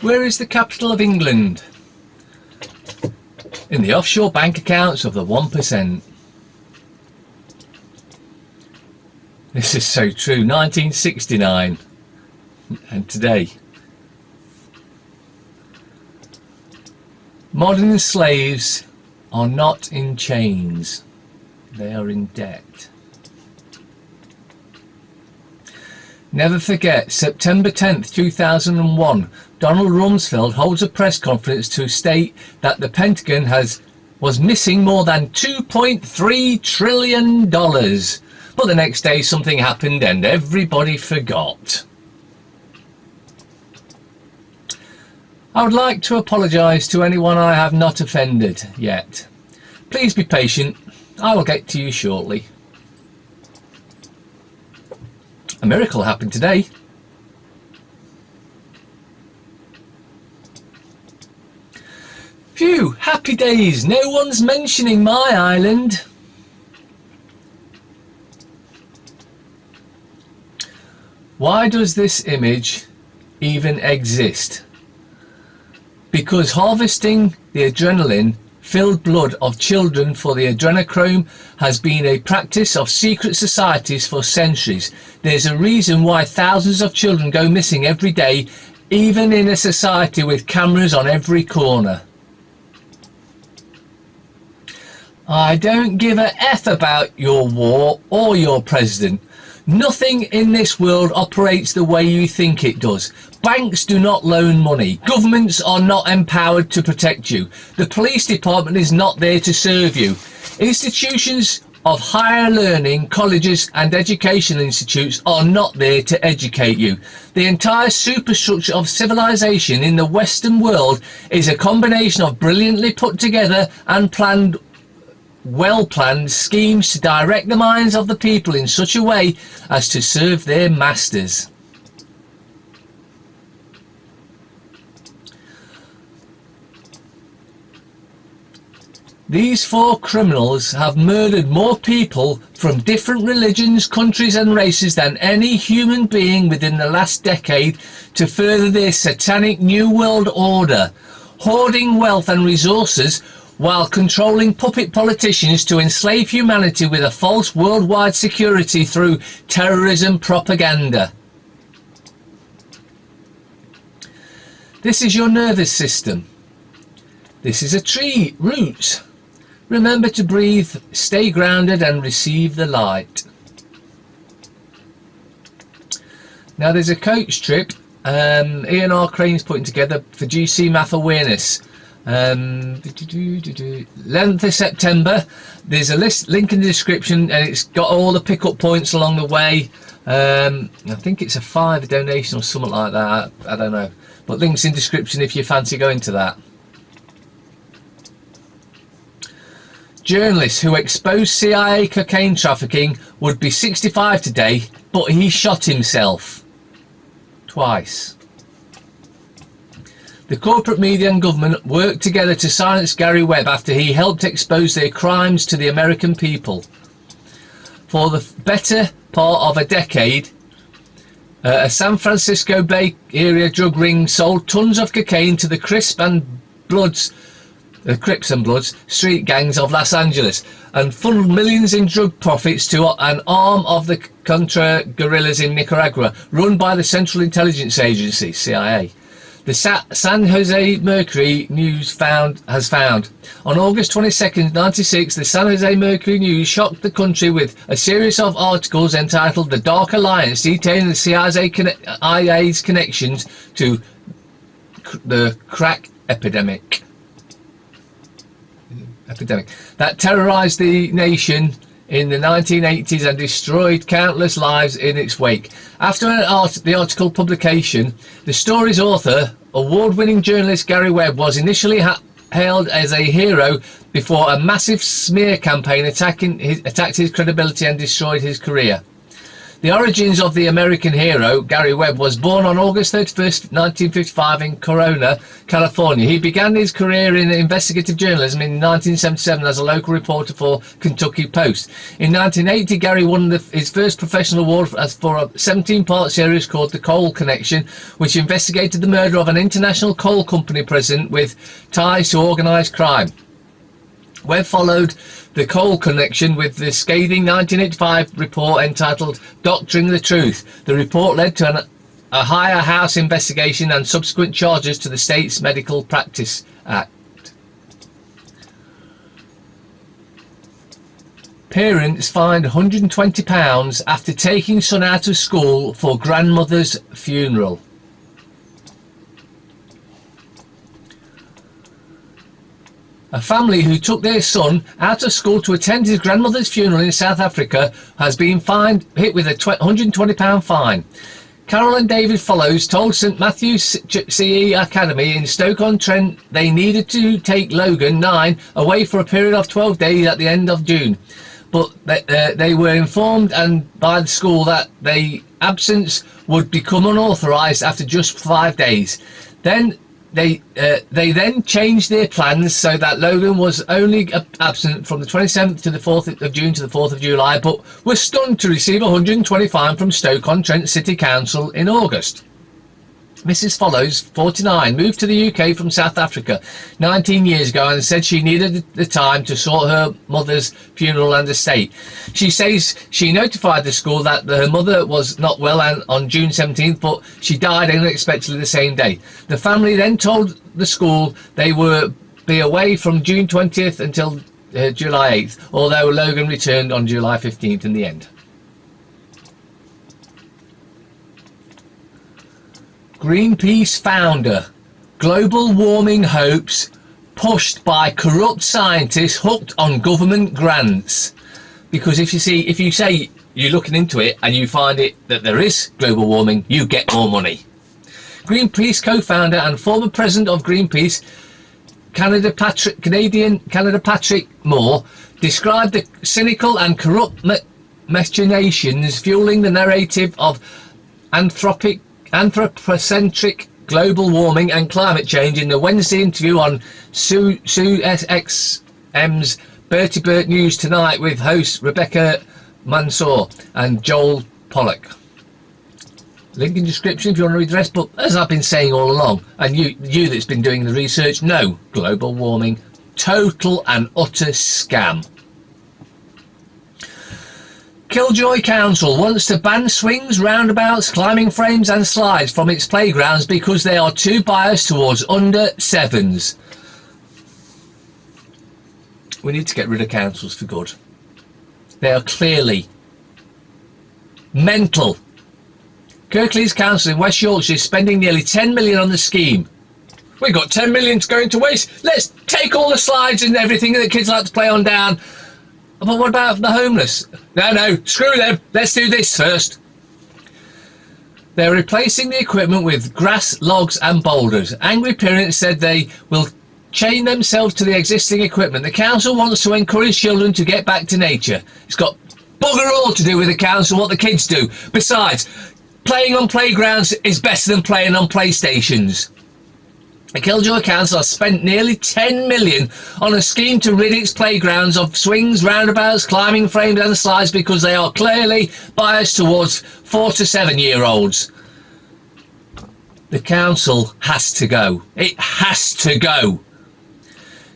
Where is the capital of England? In the offshore bank accounts of the 1%. This is so true. 1969 and today. Modern slaves are not in chains. They are in debt. Never forget, September 10th, 2001, Donald Rumsfeld holds a press conference to state that the Pentagon was missing more than $2.3 trillion. But the next day something happened and everybody forgot. I would like to apologise to anyone I have not offended yet. Please be patient, I will get to you shortly. A miracle happened today. Phew, happy days, no one's mentioning my island. Why does this image even exist? Because harvesting the adrenaline-filled blood of children for the adrenochrome has been a practice of secret societies for centuries. There's a reason why thousands of children go missing every day, even in a society with cameras on every corner. I don't give a F about your war or your president. Nothing in this world operates the way you think it does. Banks do not loan money. Governments are not empowered to protect you. The police department is not there to serve you. Institutions of higher learning, colleges and educational institutes are not there to educate you. The entire superstructure of civilization in the Western world is a combination of brilliantly put together and well-planned schemes to direct the minds of the people in such a way as to serve their masters. These four criminals have murdered more people from different religions, countries and races than any human being within the last decade to further their satanic New World Order, hoarding wealth and resources while controlling puppet politicians to enslave humanity with a false worldwide security through terrorism propaganda. This is your nervous system. This is a tree, roots. Remember to breathe, stay grounded and receive the light. Now there's a coach trip Ian R. Crane's putting together for GcMAF awareness. 11th of September. There's a link in the description and it's got all the pickup points along the way. I think it's a $5 donation or something like that. I don't know. But links in description if you fancy going to that. Journalist who exposed CIA cocaine trafficking would be 65 today, but he shot himself twice. The corporate media and government worked together to silence Gary Webb after he helped expose their crimes to the American people. For the better part of a decade, a San Francisco Bay Area drug ring sold tons of cocaine to the Crips and Bloods street gangs of Los Angeles and funneled millions in drug profits to an arm of the Contra guerrillas in Nicaragua run by the Central Intelligence Agency, CIA. The San Jose Mercury News has found. On August 22nd, 1996, the San Jose Mercury News shocked the country with a series of articles entitled The Dark Alliance, detailing the CIA's connections to the crack epidemic that terrorized the nation in the 1980s and destroyed countless lives in its wake. After the article publication, the story's author, award-winning journalist Gary Webb, was initially hailed as a hero before a massive smear campaign attacked his credibility and destroyed his career. The origins of the American hero, Gary Webb, was born on August 31st, 1955 in Corona, California. He began his career in investigative journalism in 1977 as a local reporter for Kentucky Post. In 1980, Gary won his first professional award for a 17-part series called The Coal Connection, which investigated the murder of an international coal company president with ties to organised crime. Webb followed The Coal Connection with the scathing 1985 report entitled Doctoring the Truth. The report led to a higher house investigation and subsequent charges to the state's Medical Practice Act. Parents fined £120 after taking son out of school for grandmother's funeral. A family who took their son out of school to attend his grandmother's funeral in South Africa has been hit with a £120 fine. Carol and David Follows told St Matthew's CE Academy in Stoke-on-Trent they needed to take Logan, 9, away for a period of 12 days at the end of June. But they were informed by the school that their absence would become unauthorised after just 5 days. They then changed their plans so that Logan was only absent from the 27th to the 4th of June to the 4th of July, but was stunned to receive a £120 fine from Stoke-on-Trent City Council in August. Mrs. Follows, 49, moved to the UK from South Africa 19 years ago and said she needed the time to sort her mother's funeral and estate. She says she notified the school that her mother was not well on June 17th, but she died unexpectedly the same day. The family then told the school they would be away from June 20th until July 8th, although Logan returned on July 15th in the end. Greenpeace founder, global warming hoax pushed by corrupt scientists hooked on government grants. Because if you say you're looking into it and you find it that there is global warming, you get more money. Greenpeace co-founder and former president of Greenpeace, Canadian Patrick Moore, described the cynical and corrupt machinations fueling the narrative of anthropocentric global warming and climate change in the Wednesday interview on SXM's Bertie Burt News Tonight with hosts Rebecca Mansour and Joel Pollack. Link in description if you want to read the rest, but as I've been saying all along, and you that's been doing the research know, global warming, total and utter scam. Killjoy Council wants to ban swings, roundabouts, climbing frames and slides from its playgrounds because they are too biased towards under 7s. We need to get rid of councils for good. They are clearly mental. Kirklees Council in West Yorkshire is spending nearly 10 million on the scheme. We've got 10 million going to waste. Let's take all the slides and everything that the kids like to play on down. But what about the homeless? No, screw them. Let's do this first. They're replacing the equipment with grass, logs and boulders. Angry parents said they will chain themselves to the existing equipment. The council wants to encourage children to get back to nature. It's got bugger all to do with the council, what the kids do. Besides, playing on playgrounds is better than playing on PlayStations. The Killjoy Council has spent nearly 10 million on a scheme to rid its playgrounds of swings, roundabouts, climbing frames and slides because they are clearly biased towards 4 to 7-year-olds. The council has to go. It has to go.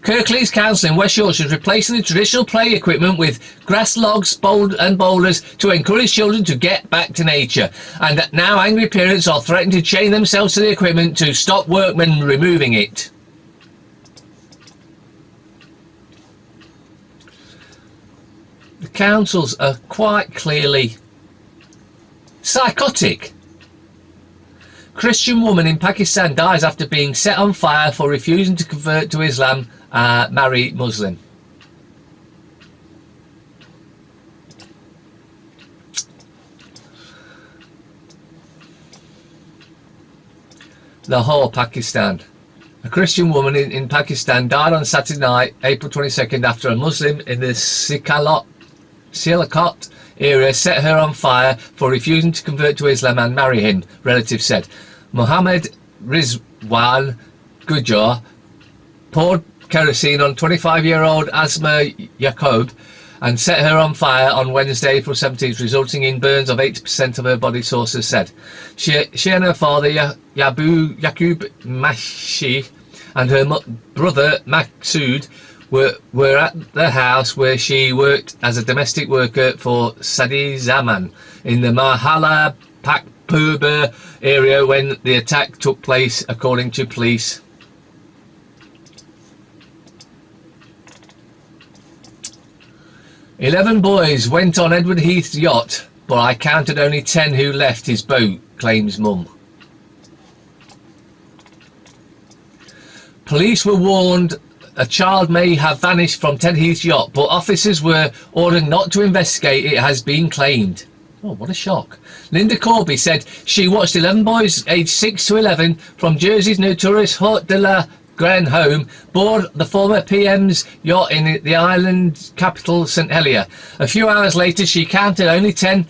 Kirklees Council in West Yorkshire is replacing the traditional play equipment with grass, logs, and boulders to encourage children to get back to nature. And now angry parents are threatening to chain themselves to the equipment to stop workmen removing it. The councils are quite clearly psychotic. Christian woman in Pakistan dies after being set on fire for refusing to convert to Islam, marry Muslim. Lahore, Pakistan. A Christian woman in Pakistan died on Saturday night, April 22nd, after a Muslim in the Sialkot area set her on fire for refusing to convert to Islam and marry him, relatives said. Mohammed Rizwan Gujar poured kerosene on 25-year-old Asma Yaqub and set her on fire on Wednesday, April 17th, resulting in burns of 80% of her body, sources said. She and her father, Yaqub Mashi, and her brother, Maksud, were at the house where she worked as a domestic worker for Sadi Zaman in the Mahala Pakpurba area when the attack took place, according to police. "11 boys went on Edward Heath's yacht, but I counted only 10 who left his boat," claims mum. Police were warned a child may have vanished from Ted Heath's yacht, but officers were ordered not to investigate, it has been claimed. Oh, what a shock. Linda Corby said she watched 11 boys aged 6 to 11 from Jersey's notorious Haute de la Grand home board the former PM's yacht in the island capital St Helier. A few hours later she counted only 10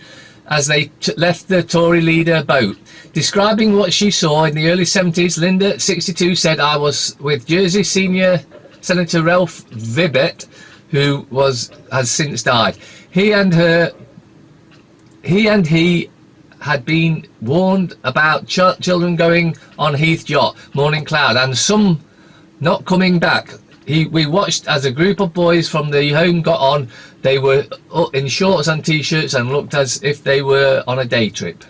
as they left the Tory leader boat. Describing what she saw in the early 70s, Linda, 62, said, "I was with Jersey senior Senator Ralph Vibbett, who has since died. He had been warned about children going on Heath yacht, Morning Cloud, and some not coming back. We watched as a group of boys from the home got on. They were in shorts and t-shirts and looked as if they were on a day trip."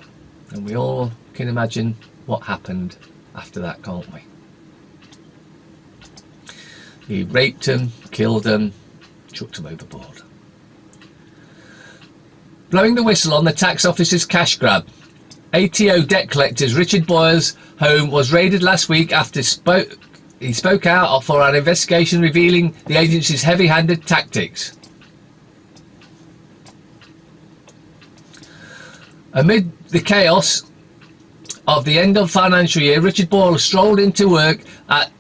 And we all can imagine what happened after that, can't we? He raped them, killed them, chucked them overboard. Blowing the whistle on the tax office's cash grab. ATO debt collectors Richard Boyle's home was raided last week after he spoke out for an investigation revealing the agency's heavy-handed tactics. Amid the chaos of the end of financial year, Richard Boyle strolled into work at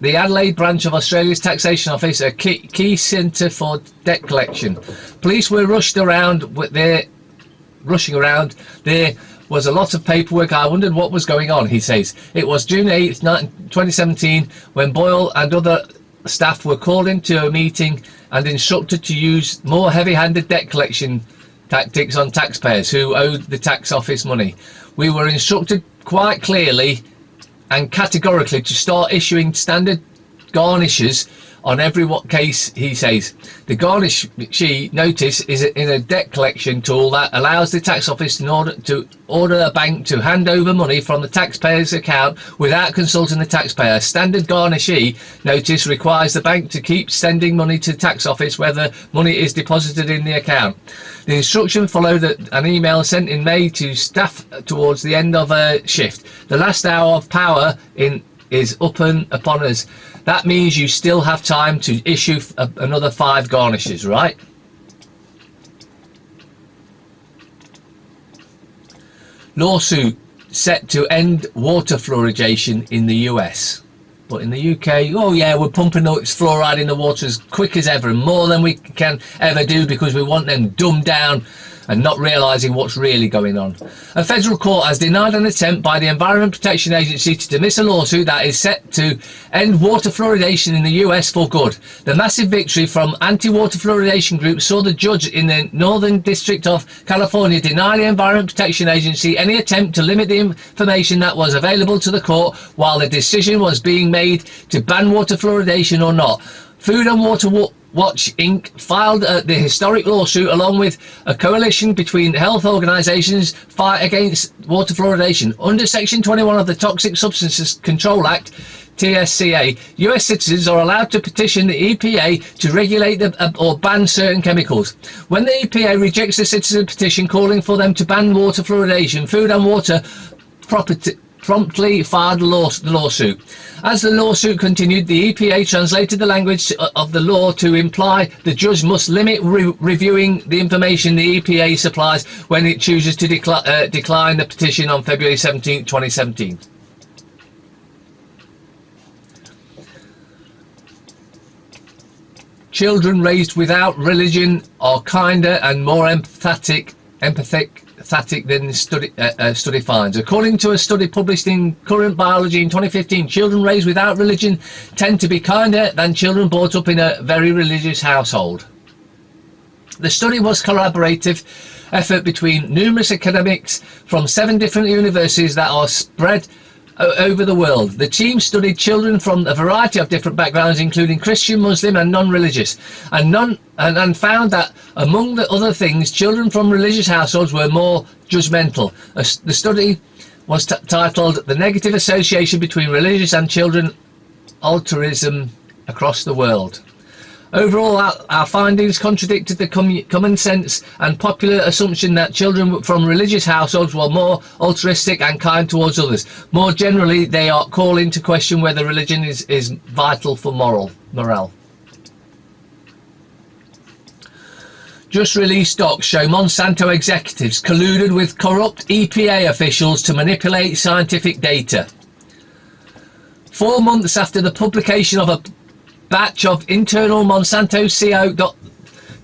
the Adelaide branch of Australia's taxation office, a key centre for debt collection. Police were rushing around. There was a lot of paperwork. I wondered what was going on, he says. It was June 8th, 2017, when Boyle and other staff were called into a meeting and instructed to use more heavy-handed debt collection tactics on taxpayers who owed the tax office money. We were instructed quite clearly and categorically to start issuing standard garnishes on every case, he says. The garnish notice is in a debt collection tool that allows the tax office to order a bank to hand over money from the taxpayer's account without consulting the taxpayer. Standard garnishee notice requires the bank to keep sending money to the tax office whether money is deposited in the account. The instruction followed an email sent in May to staff towards the end of a shift. The last hour of power is upon us. That means you still have time to issue another 5 garnishes, right? Lawsuit set to end water fluoridation in the US. But in the UK, oh yeah, we're pumping fluoride in the water as quick as ever, and more than we can ever do because we want them dumbed down and not realising what's really going on. A federal court has denied an attempt by the Environment Protection Agency to dismiss a lawsuit that is set to end water fluoridation in the US for good. The massive victory from anti-water fluoridation groups saw the judge in the Northern District of California deny the Environment Protection Agency any attempt to limit the information that was available to the court while the decision was being made to ban water fluoridation or not. Food and Water Watch Inc. filed the historic lawsuit along with a coalition between health organisations fight against water fluoridation. Under Section 21 of the Toxic Substances Control Act, TSCA, US citizens are allowed to petition the EPA to regulate or ban certain chemicals. When the EPA rejects the citizen petition calling for them to ban water fluoridation, Food and Water promptly filed the lawsuit. As the lawsuit continued, the EPA translated the language of the law to imply the judge must limit reviewing the information the EPA supplies when it chooses to decline the petition on February 17, 2017. children raised without religion are kinder and more empathetic than study finds. According to a study published in Current Biology in 2015, children raised without religion tend to be kinder than children brought up in a very religious household. The study was a collaborative effort between numerous academics from 7 different universities that are spread over the world. The team studied children from a variety of different backgrounds, including Christian, Muslim and non-religious, and found that, among the other things, children from religious households were more judgmental. The study was titled "The Negative Association Between Religious and Children Altruism Across the World." Overall, our findings contradicted the common sense and popular assumption that children from religious households were more altruistic and kind towards others. More generally, they are call into question whether religion is vital for morale. Just released docs show Monsanto executives colluded with corrupt EPA officials to manipulate scientific data. 4 months after the publication of a batch of internal Monsanto CO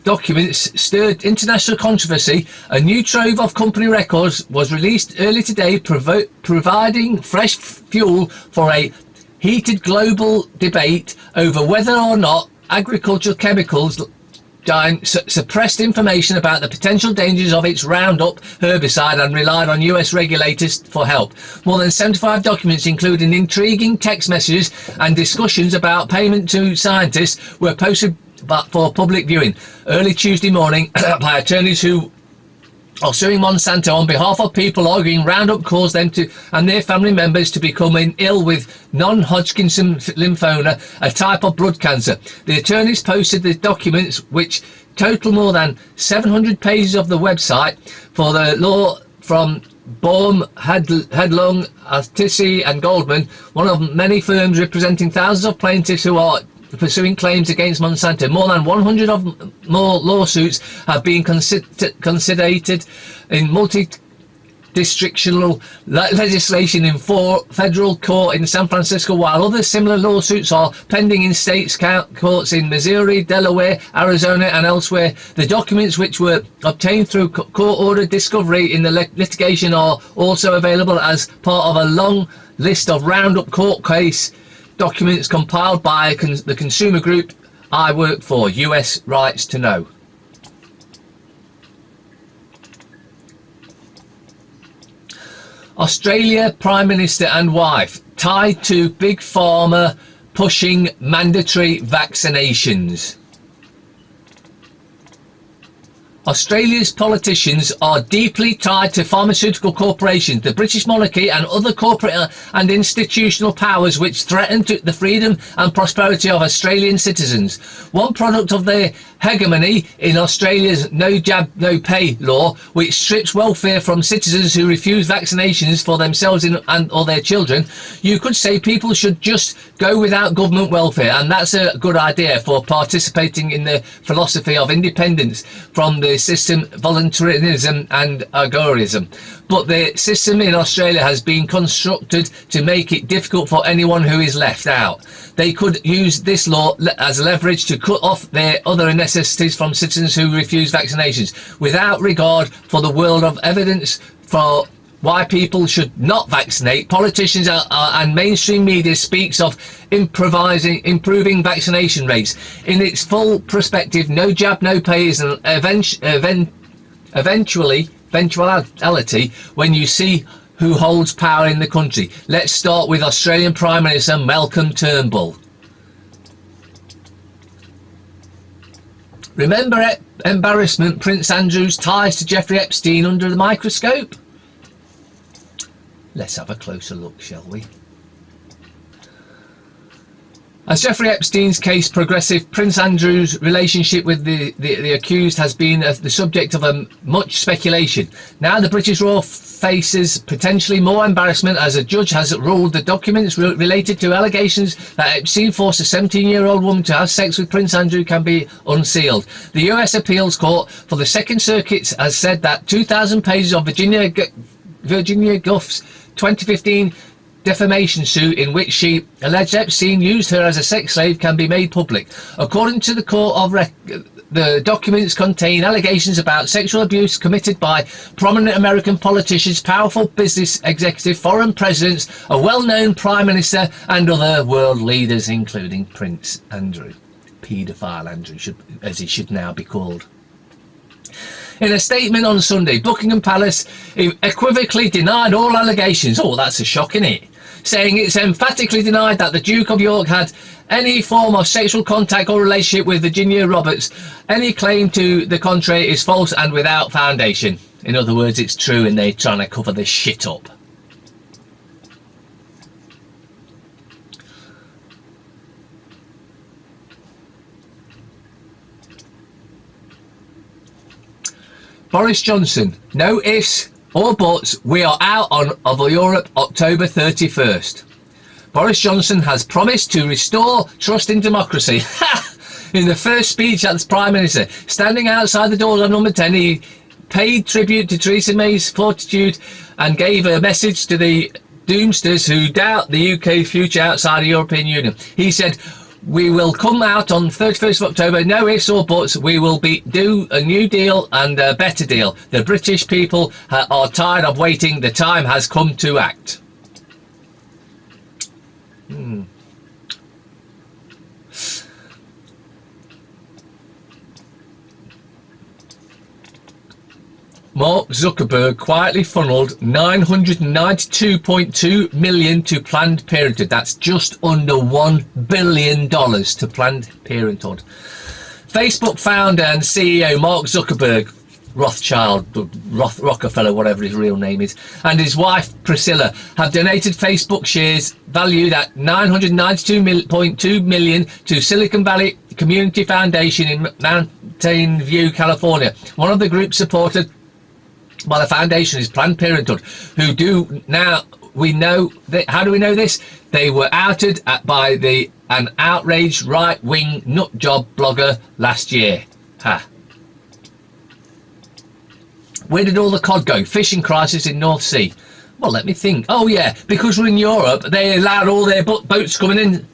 documents stirred international controversy, a new trove of company records was released early today, providing fresh fuel for a heated global debate over whether or not agricultural chemicals giant suppressed information about the potential dangers of its Roundup herbicide and relied on US regulators for help. More than 75 documents, including intriguing text messages and discussions about payment to scientists, were posted for public viewing early Tuesday morning by attorneys who are suing Monsanto on behalf of people arguing Roundup caused them and their family members to become ill with non-Hodgkin's lymphoma, a type of blood cancer. The attorneys posted the documents, which total more than 700 pages, of the website for the law from Baum, Hedlund, Artisi and Goldman, one of many firms representing thousands of plaintiffs who are pursuing claims against Monsanto. More than 100 more lawsuits have been considered in multi-districtional legislation in 4 federal court in San Francisco, while other similar lawsuits are pending in states courts in Missouri, Delaware, Arizona and elsewhere. The documents, which were obtained through court-ordered discovery in the litigation, are also available as part of a long list of Roundup court case documents compiled by the consumer group I work for, US Rights to Know. Australia Prime Minister and wife tied to Big Pharma pushing mandatory vaccinations. Australia's politicians are deeply tied to pharmaceutical corporations, the British monarchy and other corporate and institutional powers which threaten the freedom and prosperity of Australian citizens. One product of their hegemony in Australia's no jab, no pay law, which strips welfare from citizens who refuse vaccinations for themselves or their children. You could say people should just go without government welfare, and that's a good idea for participating in the philosophy of independence from the system, voluntarism and agorism. But the system in Australia has been constructed to make it difficult for anyone who is left out. They could use this law as leverage to cut off their other necessities from citizens who refuse vaccinations, without regard for the world of evidence for why people should not vaccinate. Politicians and mainstream media speaks of improving vaccination rates. In its full perspective, no jab, no pay is an eventuality when you see who holds power in the country. Let's start with Australian Prime Minister Malcolm Turnbull. Remember embarrassment Prince Andrew's ties to Jeffrey Epstein under the microscope? Let's have a closer look, shall we? As Jeffrey Epstein's case progresses, Prince Andrew's relationship with the accused has been the subject of much speculation. Now the British royal faces potentially more embarrassment as a judge has ruled the documents related to allegations that Epstein forced a 17-year-old woman to have sex with Prince Andrew can be unsealed. The US Appeals Court for the Second Circuit has said that 2,000 pages of Virginia Gough's 2015 defamation suit in which she alleged Epstein used her as a sex slave can be made public. According to the court of the documents contain allegations about sexual abuse committed by prominent American politicians, powerful business executives, foreign presidents, a well-known prime minister, and other world leaders, including Prince Andrew. Paedophile Andrew, as he should now be called. In a statement on Sunday, Buckingham Palace equivocally denied all allegations. Oh, that's a shock, isn't it? Saying it's emphatically denied that the Duke of York had any form of sexual contact or relationship with Virginia Roberts. Any claim to the contrary is false and without foundation. In other words, it's true and they're trying to cover this shit up. Boris Johnson, no ifs or buts, we are out of Europe October 31st. Boris Johnson has promised to restore trust in democracy. In the first speech as Prime Minister, standing outside the doors of number 10, he paid tribute to Theresa May's fortitude and gave a message to the doomsters who doubt the UK's future outside the European Union. He said, we will come out on 31st of October, no ifs or buts, we will do a new deal and a better deal. The British people are tired of waiting, the time has come to act. Mark Zuckerberg quietly funneled $992.2 million to Planned Parenthood. That's just under $1 billion to Planned Parenthood. Facebook founder and CEO Mark Zuckerberg, Rockefeller, whatever his real name is, and his wife Priscilla have donated Facebook shares valued at $992.2 million to Silicon Valley Community Foundation in Mountain View, California. One of the groups supported by the foundation is Planned Parenthood, who do now, we know that, how do we know this? They were outed by an outraged right-wing nutjob blogger last year. Where did all the cod go? Fishing crisis in North Sea. Well, let me think. Oh yeah, because we're in Europe, they allowed all their boats coming in,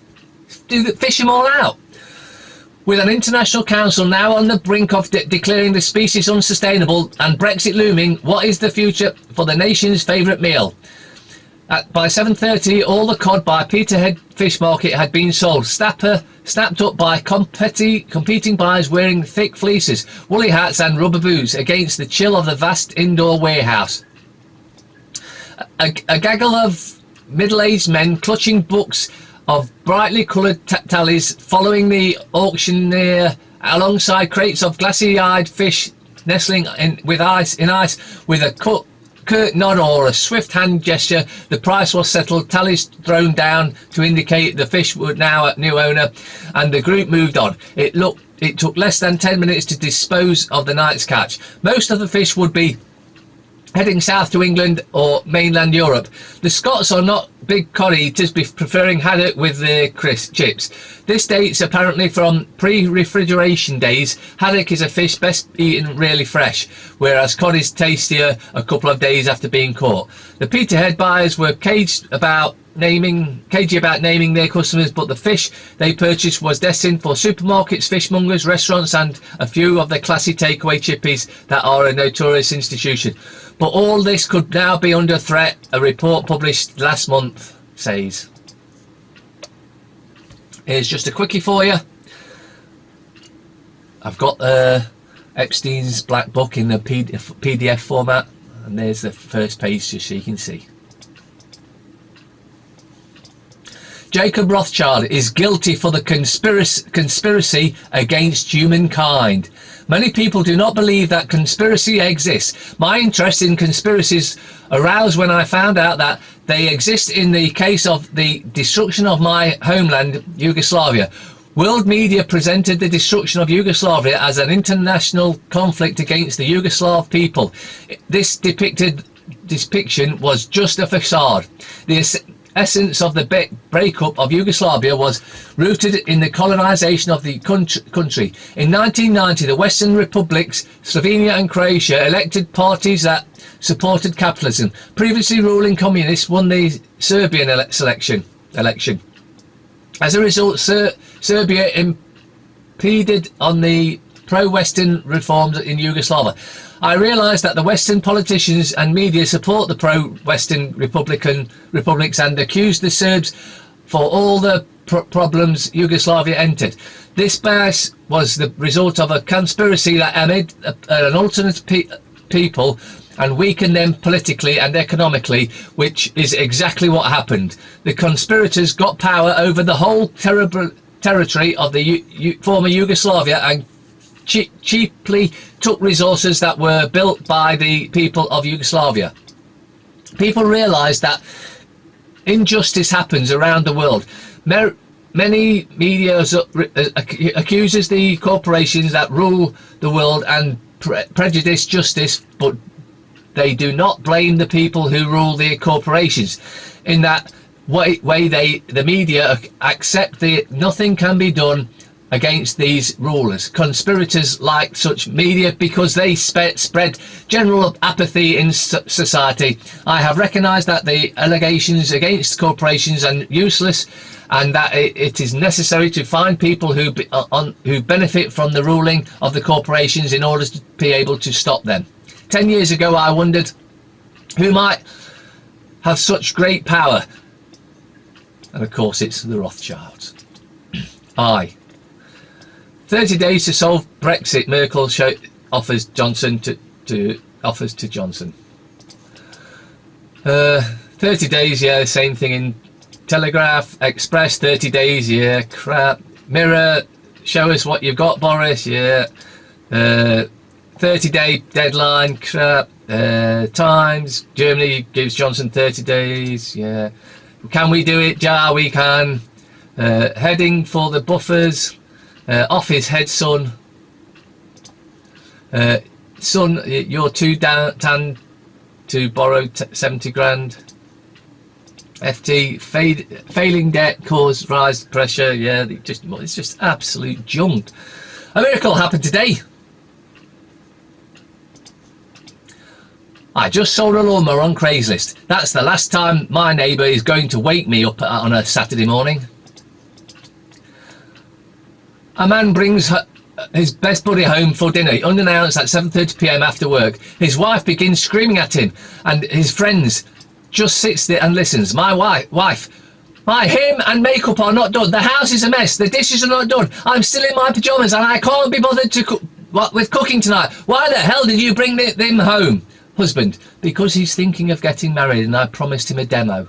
fish them all out. With an international council now on the brink of declaring the species unsustainable and Brexit looming, what is the future for the nation's favourite meal? By 7:30, all the cod by Peterhead Fish Market had been sold, snapped up by competing buyers wearing thick fleeces, woolly hats and rubber boots against the chill of the vast indoor warehouse. A gaggle of middle-aged men clutching books of brightly coloured tallies following the auctioneer alongside crates of glassy-eyed fish nestling in ice with a curt nod or a swift hand gesture. The price was settled, tallies thrown down to indicate the fish were now at new owner, and the group moved on. It took less than 10 minutes to dispose of the night's catch. Most of the fish would be heading south to England or mainland Europe. The Scots are not big cod eaters, preferring haddock with their chips. This dates apparently from pre-refrigeration days. Haddock is a fish best eaten really fresh, whereas cod is tastier a couple of days after being caught. The Peterhead buyers were cagey about naming their customers, but the fish they purchased was destined for supermarkets, fishmongers, restaurants, and a few of the classy takeaway chippies that are a notorious institution. But all this could now be under threat, a report published last month says. Here's just a quickie for you. I've got Epstein's Black Book in the PDF format, and there's the first page just so you can see. Jacob Rothschild is guilty for the conspiracy against humankind. Many people do not believe that conspiracy exists. My interest in conspiracies aroused when I found out that they exist in the case of the destruction of my homeland, Yugoslavia. World media presented the destruction of Yugoslavia as an international conflict against the Yugoslav people. This depiction was just a facade. essence of the breakup of Yugoslavia was rooted in the colonization of the country. In 1990, the Western republics, Slovenia and Croatia, elected parties that supported capitalism. Previously ruling communists won the Serbian election. As a result, Serbia impeded on the pro-Western reforms in Yugoslavia. I realise that the Western politicians and media support the pro-Western republics and accuse the Serbs for all the problems Yugoslavia entered. This bias was the result of a conspiracy that made an alternate people and weakened them politically and economically, which is exactly what happened. The conspirators got power over the whole territory of the former Yugoslavia and cheaply took resources that were built by the people of Yugoslavia. People realise that injustice happens around the world. Many media accuses the corporations that rule the world and prejudice justice, but they do not blame the people who rule the corporations. In that way the media accept that nothing can be done against these rulers. Conspirators like such media because they spread general apathy in society. I have recognised that the allegations against corporations are useless, and that it is necessary to find people who benefit from the ruling of the corporations in order to be able to stop them. 10 years ago I wondered who might have such great power, and of course it's the Rothschilds. 30 days to solve Brexit, Merkel offers Johnson offers to Johnson. 30 days, yeah, same thing in Telegraph, Express, 30 days, yeah, crap. Mirror, show us what you've got, Boris, yeah. 30-day deadline, crap. Times, Germany gives Johnson 30 days, yeah. Can we do it? Yeah, we can. Heading for the buffers. Off his head, son. Son, you're too tan to borrow 70 grand. FT, failing debt cause rise pressure. Yeah, it's just absolute junk. A miracle happened today. I just sold a lawnmower on Craigslist. That's the last time my neighbour is going to wake me up on a Saturday morning. A man brings his best buddy home for dinner unannounced at 7:30 p.m. after work. His wife begins screaming at him, and his friends just sits there and listens. My wife, my him and makeup are not done. The house is a mess. The dishes are not done. I'm still in my pyjamas and I can't be bothered to with cooking tonight. Why the hell did you bring them home? Husband, because he's thinking of getting married and I promised him a demo.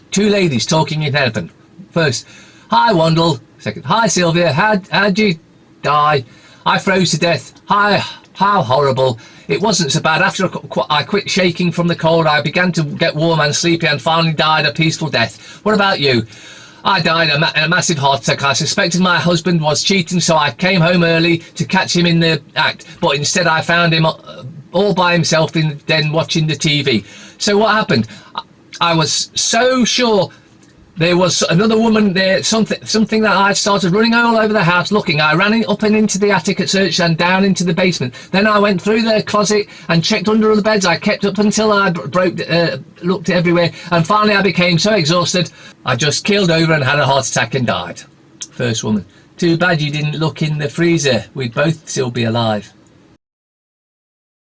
Two ladies talking in heaven. First, hi Wandle. Second, hi Sylvia, how'd you die? I froze to death. Hi, how horrible. It wasn't so bad. After I quit shaking from the cold, I began to get warm and sleepy and finally died a peaceful death. What about you? I died in a massive heart attack. I suspected my husband was cheating, so I came home early to catch him in the act, but instead I found him all by himself in the den watching the TV. So what happened? I was so sure there was another woman there, something that I started running all over the house looking. I ran up and into the attic at church and down into the basement. Then I went through the closet and checked under the beds. I kept up until I looked everywhere. And finally I became so exhausted, I just keeled over and had a heart attack and died. First woman, too bad you didn't look in the freezer. We'd both still be alive.